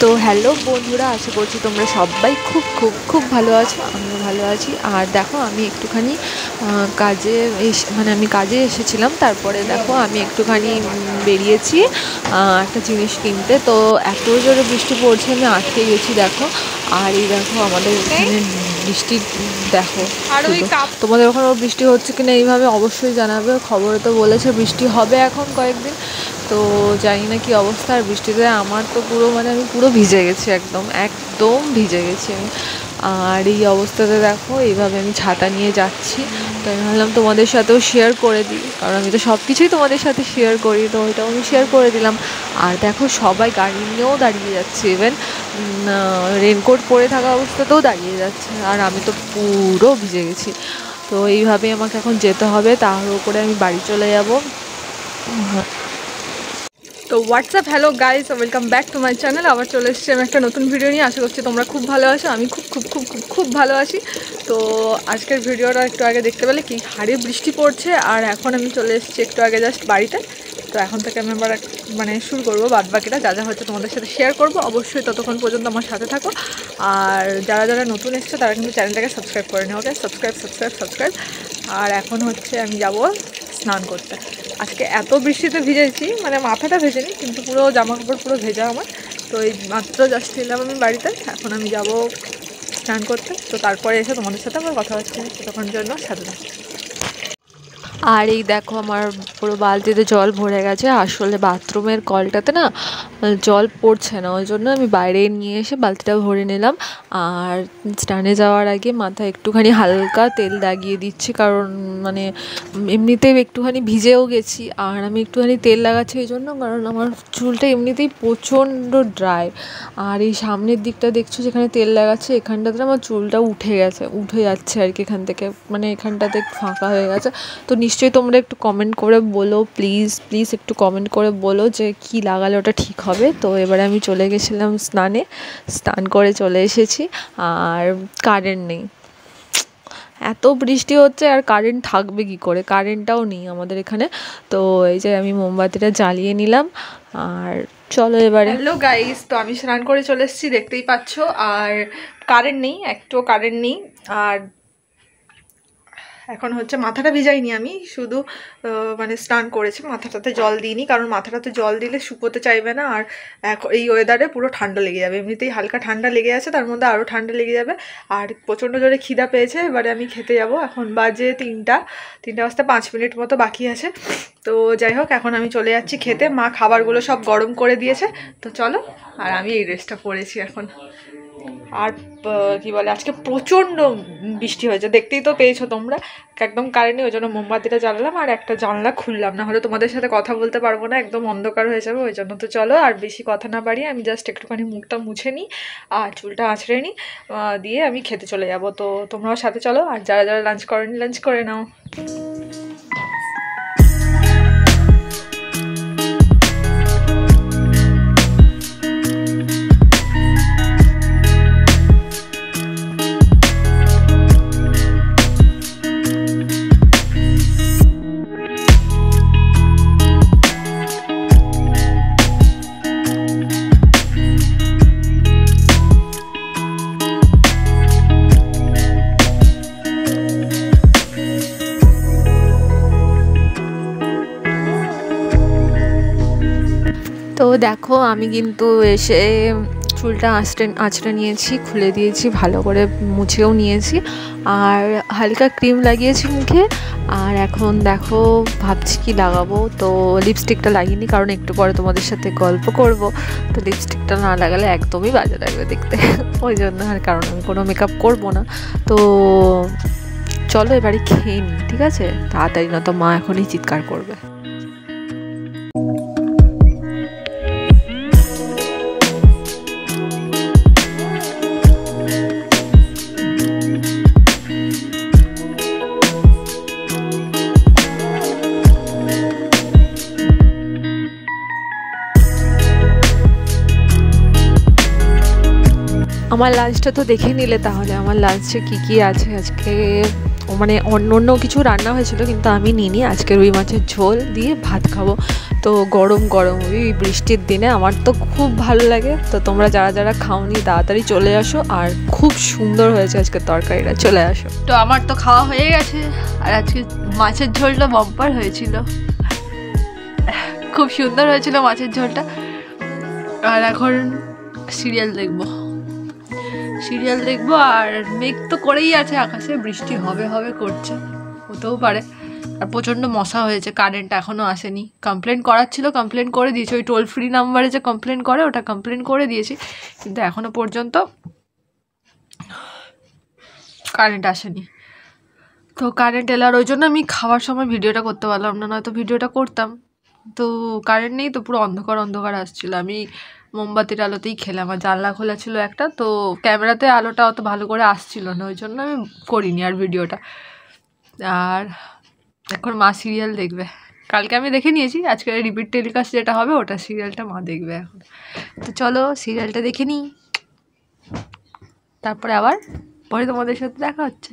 তো হ্যালো বন্ধুরা, আশা করছি তোমরা সবাই খুব খুব খুব ভালো আছো। আমিও ভালো আছি। আর দেখো আমি একটুখানি আমি কাজে এসেছিলাম, তারপরে দেখো আমি একটুখানি বেরিয়েছি একটা জিনিস কিনতে। তো এত জোরে বৃষ্টি পড়ছে, আমি আটকে গেছি দেখো। আর এই দেখো আমাদের এখানে বৃষ্টি দেখো, তোমাদের ওখানেও বৃষ্টি হচ্ছে কিনা এইভাবে অবশ্যই জানাবে। খবরে তো বলেছে বৃষ্টি হবে এখন কয়েকদিন, তো জানি না কি অবস্থা। আর বৃষ্টিতে আমার তো পুরো আমি পুরো ভিজে গেছি, একদম একদম ভিজে গেছি আমি। আর এই অবস্থাতে দেখো এইভাবে আমি ছাতা নিয়ে যাচ্ছি। তো আমি ভাবলাম তোমাদের সাথেও শেয়ার করে দিই, কারণ আমি তো সব কিছুই তোমাদের সাথে শেয়ার করি, তো ওইটাও আমি শেয়ার করে দিলাম। আর দেখো সবাই গাড়ি নিয়েও দাঁড়িয়ে যাচ্ছে, ইভেন রেনকোট পরে থাকা অবস্থাতেও দাঁড়িয়ে যাচ্ছে। আর আমি তো পুরো ভিজে গেছি। তো এইভাবেই আমাকে এখন যেতে হবে, তার উপরে আমি বাড়ি চলে যাব। তো WhatsApp, hello guys, welcome back to my channel. আবার চলে এসেছি আমি একটা নতুন ভিডিও নিয়ে। আশা করছি তোমরা খুব ভালো আছো, আমি খুব খুব খুব খুব খুব ভালো আছি। তো আজকের ভিডিওটা একটু আগে দেখতে পেলে কি হারে বৃষ্টি পড়ছে। আর এখন আমি চলে এসেছি একটু আগে জাস্ট বাড়িতে। তো এখন থেকে আমি আবার শুরু করবো বাদবাকিটা যা যা হচ্ছে তোমাদের সাথে শেয়ার করবো। অবশ্যই ততক্ষণ পর্যন্ত আমার সাথে থাকো। আর যারা যারা নতুন এসছে তারা কিন্তু চ্যানেলটাকে সাবস্ক্রাইব করে নেওয়া, ওকে? সাবস্ক্রাইব। আর এখন হচ্ছে আমি যাব স্নান করতে। আজকে এত বৃষ্টিতে ভিজেছি, মাথাটা ভেজেনি, কিন্তু পুরো জামা কাপড় পুরো ভেজা আমার। তো এই মাত্র জাস্ট এলাম আমি বাড়িতে, এখন আমি যাব স্নান করতে। তো তারপরে এসে তোমাদের সাথে আমার কথা হচ্ছে, তখন জন্য সাথে থাকছে। আর এই দেখো আমার পুরো বালতিতে জল ভরে গেছে। আসলে বাথরুমের কলটাতে না জল পড়ছে না, ওই জন্য আমি বাইরে নিয়ে এসে বালতিটা ভরে নিলাম। আর স্নানে যাওয়ার আগে মাথায় একটুখানি হালকা তেল লাগিয়ে দিচ্ছি, কারণ এমনিতেই একটুখানি ভিজেও গেছি। আর আমি একটুখানি তেল লাগাচ্ছি এই জন্য, কারণ আমার চুলটা এমনিতেই প্রচণ্ড ড্রাই। আর এই সামনের দিকটা দেখছো যেখানে তেল লাগাচ্ছে, এখানটাতে আমার চুলটা উঠে যাচ্ছে আর কি, এখান থেকে এখানটাতে ফাঁকা হয়ে গেছে। তো নিশ্চয়ই তোমরা একটু কমেন্ট করে বলো, প্লিজ একটু কমেন্ট করে বলো যে কি লাগালে ওটা ঠিক হবে। তো এবারে আমি চলে গেছিলাম স্নান করে চলে এসেছি। আর কারেন্ট নেই, এত বৃষ্টি হচ্ছে আর কারেন্ট থাকবে কি করে, কারেন্টটাও নেই আমাদের এখানে। তো এই যে আমি মোমবাতিটা জ্বালিয়ে নিলাম। আর চলো এবারে, হ্যালো গাইস, তো আমি স্নান করে চলে এসেছি, দেখতেই পাচ্ছ। আর কারেন্ট নেই, একটুও কারেন্ট নেই। আর এখন হচ্ছে মাথাটা ভিজাইনি আমি, শুধু স্নান করেছি, মাথাটাতে জল দিইনি, কারণ মাথাটাতে জল দিলে শুকোতে চাইবে না। আর এই ওয়েদারে পুরো ঠান্ডা লেগে যাবে, এমনিতেই হালকা ঠান্ডা লেগে আছে, তার মধ্যে আরও ঠান্ডা লেগে যাবে। আর প্রচণ্ড জোরে খিদা পেয়েছে, এবারে আমি খেতে যাব। এখন বাজে 3টা বাজতে 5 মিনিট মতো বাকি আছে। তো যাই হোক, এখন আমি চলে যাচ্ছি খেতে। মা খাবারগুলো সব গরম করে দিয়েছে, তো চলো। আর আমি এই ড্রেসটা পরেছি এখন। আর কি বলে, আজকে প্রচণ্ড বৃষ্টি হয়েছে, দেখতেই তো পেয়েছো তোমরা। একদম কারেন্ট নেই, ওই জন্য মোমবাতিটা জ্বালালাম আর একটা জানলা খুললাম, না হলে তোমাদের সাথে কথা বলতে পারবো না, একদম অন্ধকার হয়ে যাবে ওই জন্য। তো চলো আর বেশি কথা না বাড়িয়ে আমি জাস্ট একটুখানি মুখটা মুছে নিই আর চুলটা আঁচড়ে নিই, দিয়ে আমি খেতে চলে যাব। তো তোমরাও সাথে চলো। আর যারা যারা লাঞ্চ করেনি লাঞ্চ করে নাও। তো দেখো আমি কিন্তু এসে চুলটা আঁচড়ে নিয়েছি, খুলে দিয়েছি, ভালো করে মুছেও নিয়েছি, আর হালকা ক্রিম লাগিয়েছি মুখে। আর এখন দেখো ভাবছি কি লাগাবো। তো লিপস্টিকটা লাগিনি, কারণ একটু পরে তোমাদের সাথে গল্প করব। তো লিপস্টিকটা না লাগালে একদমই বাজে লাগবে দেখতে, ওই জন্য। আর কারণ আমি কোনো মেকআপ করবো না। তো চলো এবারে খেয়ে নিই, ঠিক আছে? তাড়াতাড়ি, না তো মা এখনই চিৎকার করবে। আমার লাঞ্চটা তো দেখে নিলে তাহলে, আমার লাঞ্চে কী আছে আজকে। অন্য কিছু রান্না হয়েছিল, কিন্তু আমি নিইনি। আজকে রুই মাছের ঝোল দিয়ে ভাত খাবো। তো তো গরম গরম এই বৃষ্টির দিনে আমার তো খুব ভালো লাগে। তো তোমরা যারা যারা খাওনি তাড়াতাড়ি চলে আসো, আর খুব সুন্দর হয়েছে আজকে তরকারিটা, চলে আসো। তো আমার তো খাওয়া হয়ে গেছে, আর আজকে মাছের ঝোলটা বাম্পার হয়েছিল, খুব সুন্দর হয়েছিল মাছের ঝোলটা। আর এখন সিরিয়াল দেখবো, আর মেঘ তো করেই আছে আকাশে, বৃষ্টি হবে হবে করছে, হতেও পারে। আর প্রচণ্ড মশা হয়েছে, কারেন্ট এখনও আসেনি। কমপ্লেন করার ছিল, কমপ্লেন করে দিয়েছি, ওই টোল ফ্রি নাম্বারে যে কমপ্লেন করে ওটা কমপ্লেন করে দিয়েছি, কিন্তু এখনও পর্যন্ত কারেন্ট আসেনি। তো কারেন্ট এলে, আর ওই জন্য আমি খাওয়ার সময় ভিডিওটা করতে পারলাম না, নয়তো ভিডিওটা করতাম। তো কারেন্ট নেই, তো পুরো অন্ধকার অন্ধকার আসছিল। আমি মোমবাতির আলোতেই খেলাম, আর জানলা খোলা ছিল একটা, তো ক্যামেরাতে আলোটা অত ভালো করে আসছিল না, ওই জন্য আমি করিনি আর ভিডিওটা। আর এখন মা সিরিয়াল দেখবে, কালকে আমি দেখে নিয়েছি, আজকে রিপিট টেলিকাস্ট যেটা হবে ওটা সিরিয়ালটা মা দেখবে এখন। তো চলো সিরিয়ালটা দেখে নিই, তারপরে আবার পরে তোমাদের সাথে দেখা হচ্ছে।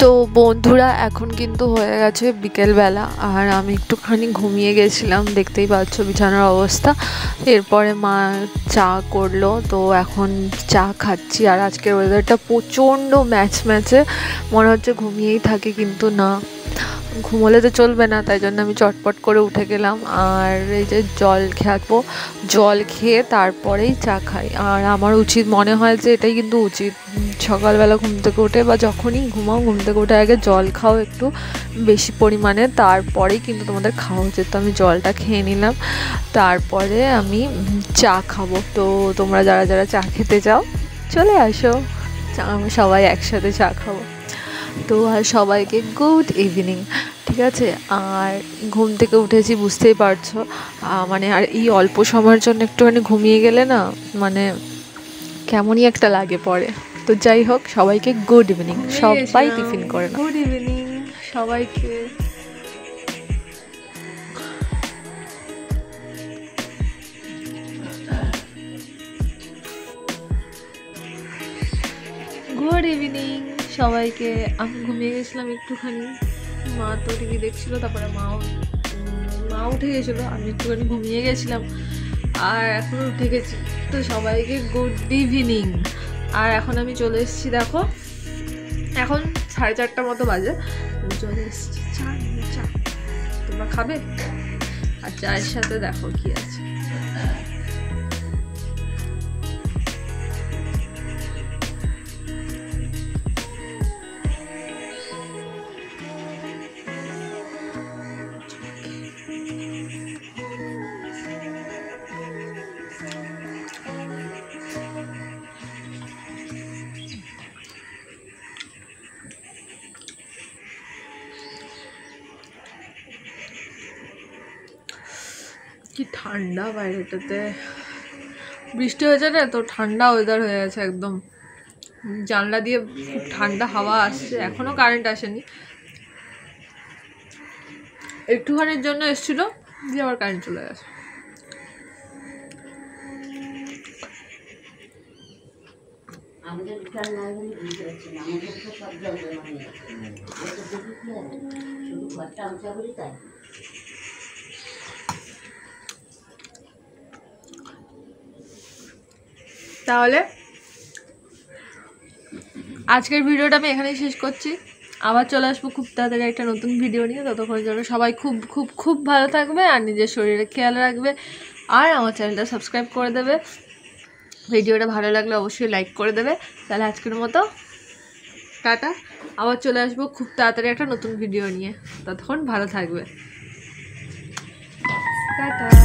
তো বন্ধুরা এখন কিন্তু হয়ে গেছে বিকেলবেলা, আর আমি একটুখানি ঘুমিয়ে গেছিলাম, দেখতেই পাচ্ছ বিছানার অবস্থা। এরপরে মা চা করলো, তো এখন চা খাচ্ছি। আর আজকের ওয়েদারটা প্রচণ্ড ম্যাচে, মনে হচ্ছে ঘুমিয়েই থাকে, কিন্তু না, ঘুমোলে তো চলবে না, তাই জন্য আমি চটপট করে উঠে গেলাম। আর এই যে জল খেয়ে তারপরেই চা খাই। আর আমার উচিত মনে হয় যে এটাই কিন্তু উচিত, সকালবেলা ঘুম থেকে উঠে বা যখনই ঘুমাও ঘুম থেকে উঠে আগে জল খাও একটু বেশি পরিমাণে, তারপরেই কিন্তু তোমাদের খাওয়া উচিত। তো আমি জলটা খেয়ে নিলাম, তারপরে আমি চা খাবো। তো তোমরা যারা যারা চা খেতে চাও চলে আসো, আমি সবাই একসাথে চা খাবো। তো আর সবাইকে গুড ইভিনিং, ঠিক আছে। আর ঘুম থেকে উঠেছি বুঝতেই পারছো, মানে আর এই অল্প সময়ের জন্য একটুখানি ঘুমিয়ে গেলে না, মানে কেমনই একটা লাগে পরে। তো যাই হোক, সবাইকে গুড ইভিনিং, সবাই টিফিন করে না। গুড ইভিনিং সবাইকে। গুড ইভিনিং সবাইকে। আমি ঘুমিয়ে গেছিলাম একটুখানি, মা তো টিভি দেখছিল, তারপরে মা উঠে গেছিলো, আমি একটুখানি ঘুমিয়ে গেছিলাম, আর এখন উঠে গেছি। তো সবাইকে গুড ইভিনিং। আর এখন আমি চলে এসেছি, দেখো এখন 4:30 মতো বাজে, চলে এসেছি চা। তোমরা খাবে? আর চায়ের সাথে দেখো কি আছে, কি ঠান্ডা বাইরেটাতে, বৃষ্টি হয়েছে না, তো ঠান্ডা ওয়েদার হয়ে গেছে একদম। জানলা দিয়ে খুব ঠান্ডা হাওয়া আসছে, এখনও কারেন্ট আসেনি, একটুখানির জন্য এসেছিলো, দিয়ে আবার কারেন্ট চলে গেছে। তাহলে আজকের ভিডিওটা আমি এখানেই শেষ করছি, আবার চলে আসবো খুব তাড়াতাড়ি একটা নতুন ভিডিও নিয়ে। ততক্ষণের জন্য সবাই খুব খুব খুব ভালো থাকবে, আর নিজের শরীরের খেয়াল রাখবে, আর আমার চ্যানেলটা সাবস্ক্রাইব করে দেবে। ভিডিওটা ভালো লাগলে অবশ্যই লাইক করে দেবে। তাহলে আজকের মতো টাটা, আবার চলে আসবো খুব তাড়াতাড়ি একটা নতুন ভিডিও নিয়ে, ততক্ষণ ভালো থাকবে, টাটা।